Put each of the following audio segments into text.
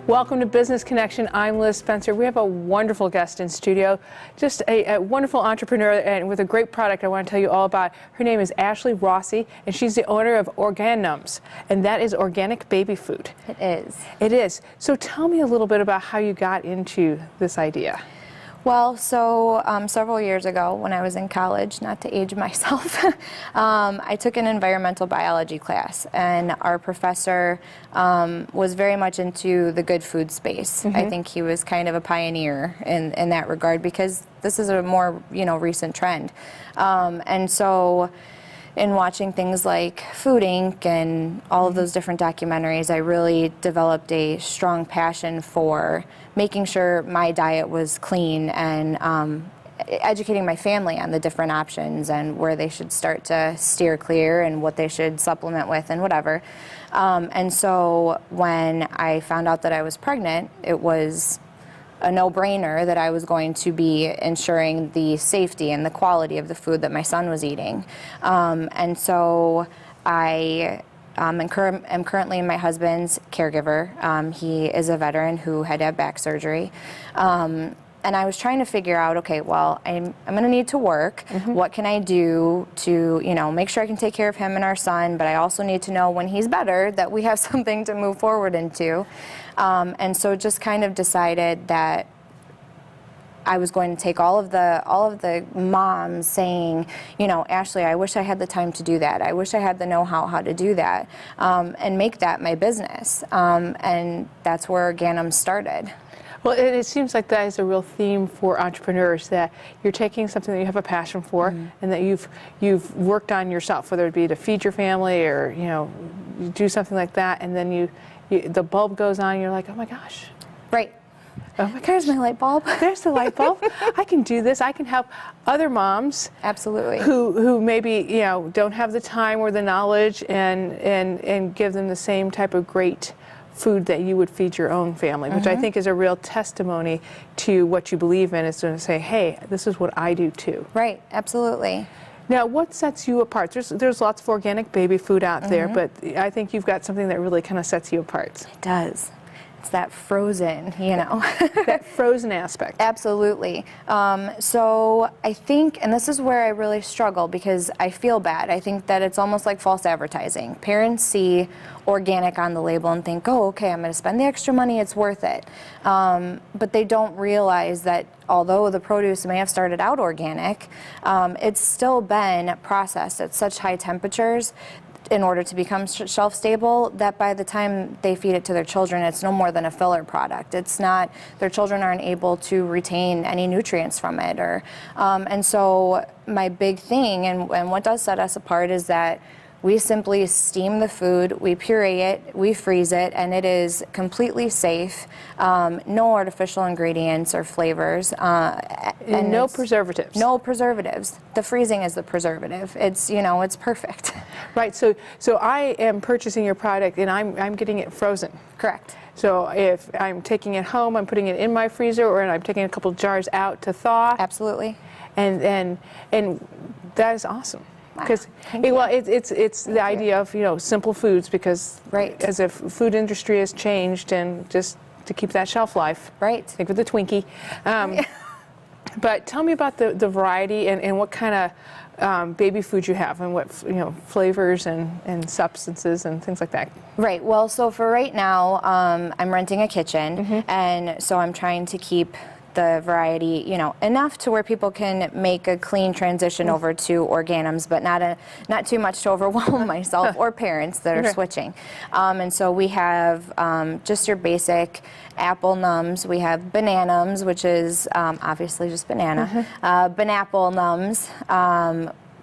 Welcome to Business Connection. I'm Liz Spencer. We have a wonderful guest in studio, just a wonderful entrepreneur and with a great product I want to tell you all about. Her name is Ashley Rossi, and she's the owner of OrgaNums, and that is organic baby food. It is. It is. So tell me a little bit about how you got into this idea. Well, so several years ago when I was in college, not to age myself, I took an environmental biology class, and our professor was very much into the good food space. I think he was kind of a pioneer in that regard because this is a more recent trend. And so in watching things like Food Inc. and all of those different documentaries, I really developed a strong passion for making sure my diet was clean and educating my family on the different options and where they should start to steer clear and what they should supplement with and whatever. And so when I found out that I was pregnant, it was a no-brainer that I was going to be ensuring the safety and the quality of the food that my son was eating. And so I am currently my husband's caregiver. He is a veteran who had to have back surgery. And I was trying to figure out, okay, well, I'm going to need to work. What can I do to, make sure I can take care of him and our son, but I also need to know when he's better that we have something to move forward into. And so just kind of decided that I was going to take all of the moms saying, Ashley, I wish I had the time to do that. I wish I had the know-how how to do that, and make that my business. And that's where OrgaNums started. Well, it seems like that is a real theme for entrepreneurs, that you're taking something that you have a passion for and that you've worked on yourself, whether it be to feed your family or you do something like that, and then the bulb goes on and you're like, oh my gosh. Right. Oh my gosh. There's my light bulb. There's the light bulb. I can do this. I can help other moms. Absolutely. Who maybe don't have the time or the knowledge and give them the same type of great food that you would feed your own family, which I think is a real testimony to what you believe in. Is to say, hey, this is what I do too. Right, absolutely. Now, what sets you apart? There's lots of organic baby food out there, but I think you've got something that really kind of sets you apart. It does. It's that frozen, That frozen aspect. Absolutely. So I think, and this is where I really struggle because I feel bad. I think that it's almost like false advertising. Parents see organic on the label and think, oh, okay, I'm going to spend the extra money, it's worth it. But they don't realize that although the produce may have started out organic, it's still been processed at such high temperatures in order to become shelf stable, that by the time they feed it to their children, it's no more than a filler product. It's not, their children aren't able to retain any nutrients from it. And so my big thing, and what does set us apart, is that we simply steam the food, we puree it, we freeze it, and it is completely safe. No artificial ingredients or flavors. And no preservatives. No preservatives. The freezing is the preservative. It's, it's perfect. Right, so I am purchasing your product and I'm getting it frozen. Correct. So if I'm taking it home, I'm putting it in my freezer, or I'm taking a couple jars out to thaw. Absolutely. And that is awesome. Because it's the idea of simple foods, because as if food industry has changed, and just to keep that shelf life. Right. Think with the Twinkie. But tell me about the variety and what kind of baby food you have, and what flavors and substances and things like that. Right. Well, so for right now, I'm renting a kitchen, and so I'm trying to keep the variety, enough to where people can make a clean transition over to OrgaNums, but not too much to overwhelm myself or parents that are switching. And so we have just your basic apple nums. We have bananums, which is obviously just banana. Banapple nums.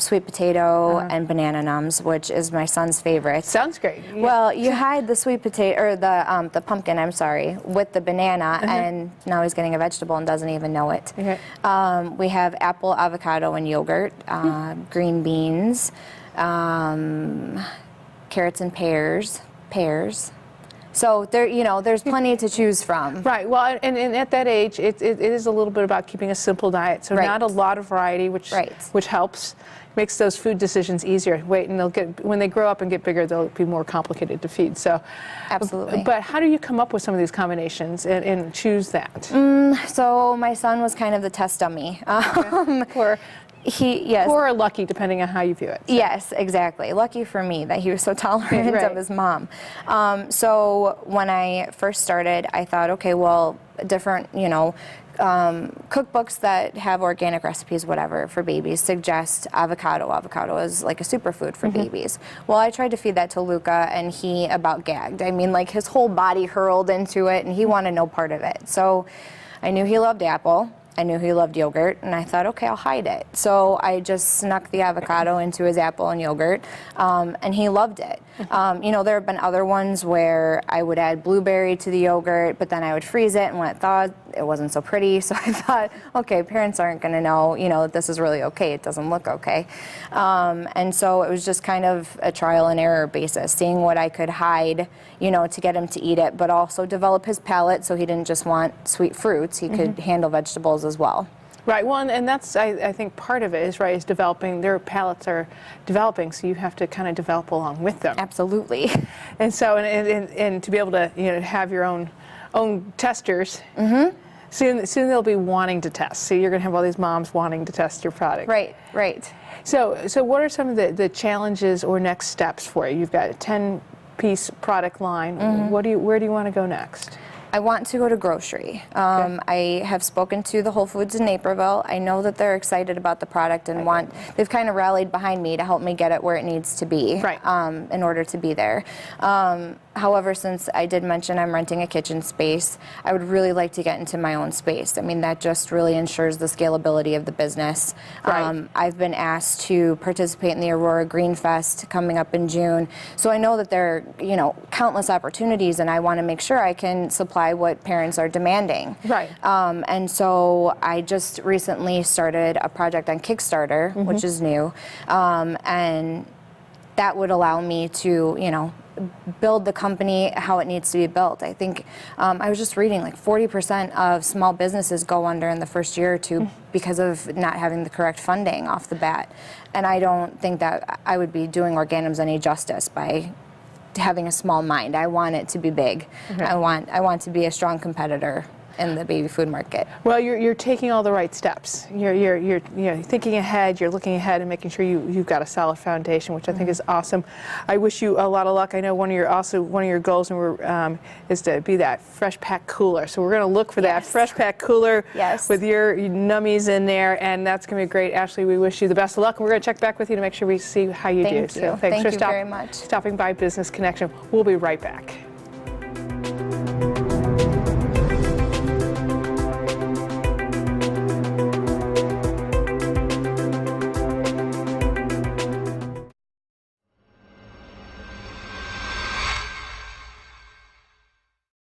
Sweet potato and banana nums, which is my son's favorite. Sounds great. Yeah. Well, you hide the sweet potato, or the pumpkin, I'm sorry, with the banana, and now he's getting a vegetable and doesn't even know it. We have apple, avocado, and yogurt, green beans, carrots and pears, So there, there's plenty to choose from. Right. Well, and at that age, it is a little bit about keeping a simple diet. So Right. not a lot of variety, which helps, makes those food decisions easier. Wait, and when they grow up and get bigger, they'll be more complicated to feed. So, Absolutely. But how do you come up with some of these combinations and choose that? So my son was kind of the test dummy. Poor or lucky, depending on how you view it. So. Yes, exactly. Lucky for me that he was so tolerant of his mom. So when I first started, I thought, okay, well, different, cookbooks that have organic recipes, whatever, for babies suggest avocado. Avocado is like a superfood for babies. Well, I tried to feed that to Luca, and he about gagged. I mean, like his whole body hurled into it, and he wanted no part of it. So I knew he loved apple. I knew he loved yogurt, and I thought, okay, I'll hide it. So I just snuck the avocado into his apple and yogurt, and he loved it. There have been other ones where I would add blueberry to the yogurt, but then I would freeze it, and when it thawed, it wasn't so pretty. So I thought, okay, parents aren't going to know, that this is really okay. It doesn't look okay. And so it was just kind of a trial and error basis, seeing what I could hide, to get him to eat it, but also develop his palate so he didn't just want sweet fruits. He could handle vegetables as well. Right. Well, and that's I think part of it is developing. Their palates are developing, so you have to kind of develop along with them. Absolutely. And so and to be able to have your own testers. Soon they'll be wanting to test. So you're going to have all these moms wanting to test your product. Right. So what are some of the challenges or next steps for you? You've got a 10-piece product line. Where do you want to go next? I want to go to grocery. I have spoken to the Whole Foods in Naperville. I know that they're excited about the product and they've kind of rallied behind me to help me get it where it needs to be in order to be there. However, since I did mention I'm renting a kitchen space, I would really like to get into my own space. I mean, that just really ensures the scalability of the business. I've been asked to participate in the Aurora Green Fest coming up in June. So I know that there are, countless opportunities, and I want to make sure I can supply what parents are demanding. And so I just recently started a project on Kickstarter, which is new, and that would allow me to, build the company how it needs to be built. I think I was just reading like 40% of small businesses go under in the first year or two because of not having the correct funding off the bat. And I don't think that I would be doing OrgaNums any justice by having a small mind. I want it to be big. I want to be a strong competitor in the baby food market. Well, you're taking all the right steps. You're thinking ahead. You're looking ahead and making sure you've got a solid foundation, which I think is awesome. I wish you a lot of luck. I know one of your goals is to be that fresh pack cooler. So we're going to look for that fresh pack cooler with your nummies in there, and that's going to be great. Ashley, we wish you the best of luck. We're going to check back with you to make sure we see how you do. Thank you. So thanks Thank for you very much. stopping by Business Connection. We'll be right back.